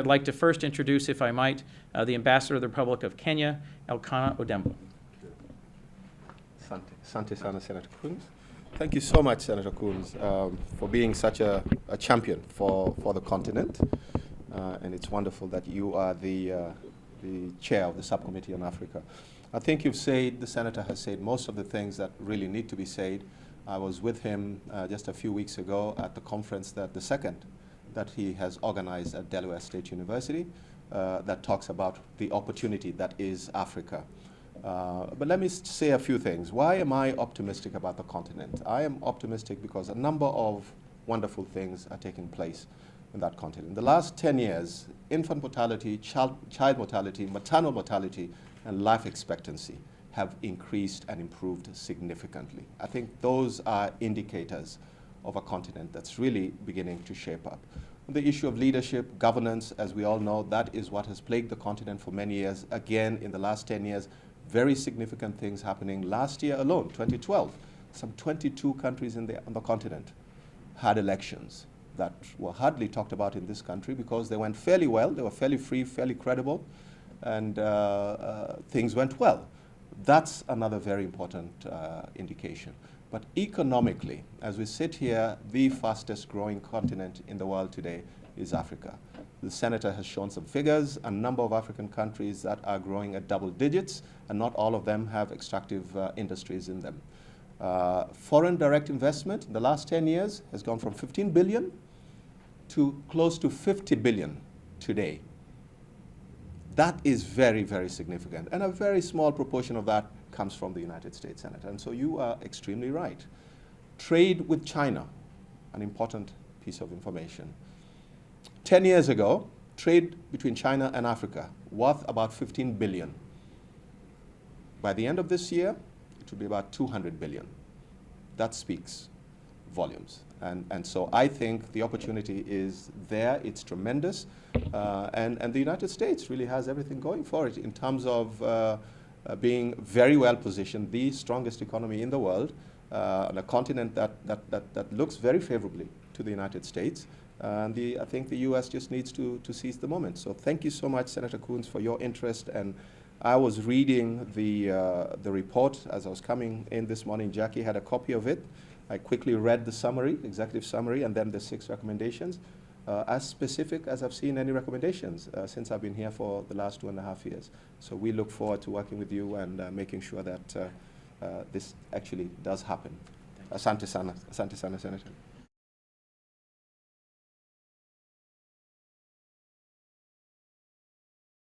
I'd like to first introduce, if I might, the Ambassador of the Republic of Kenya, Elkanah Odembo. Asante sana, Senator Coons. Thank you so much, Senator Coons, for being such a champion for the continent. And it's wonderful that you are the chair of the Subcommittee on Africa. I think the Senator has said most of the things that really need to be said. I was with him just a few weeks ago at the conference, the second that he has organized at Delaware State University, that talks about the opportunity that is Africa. But let me say a few things. Why am I optimistic about the continent? I am optimistic because a number of wonderful things are taking place in that continent. In the last 10 years, infant mortality, child mortality, maternal mortality, and life expectancy have increased and improved significantly. I think those are indicators of a continent that's really beginning to shape up. The issue of leadership, governance, as we all know, that is what has plagued the continent for many years. Again, in the last 10 years, very significant things happening. Last year alone, 2012, some 22 countries on the continent had elections that were hardly talked about in this country because they went fairly well, they were fairly free, fairly credible, and things went well. That's another very important indication. But economically, as we sit here, the fastest growing continent in the world today is Africa. The Senator has shown some figures, a number of African countries that are growing at double digits, and not all of them have extractive industries in them. Foreign direct investment in the last 10 years has gone from 15 billion to close to 50 billion today. That is very, very significant. And a very small proportion of that comes from the United States, Senator. And so you are extremely right. Trade with China, an important piece of information. 10 years ago, trade between China and Africa worth about 15 billion. By the end of this year, it will be about 200 billion. That speaks volumes. And so I think the opportunity is there, it's tremendous, and the United States really has everything going for it in terms of being very well positioned, the strongest economy in the world, on a continent that looks very favorably to the United States. And I think the US just needs to seize the moment. So thank you so much, Senator Coons, for your interest. And I was reading the report as I was coming in this morning. Jackie had a copy of it. I quickly read the summary, executive summary, and then the 6 recommendations, as specific as I've seen any recommendations since I've been here for the last 2.5 years. So we look forward to working with you and making sure that this actually does happen. Asante sana, Senator.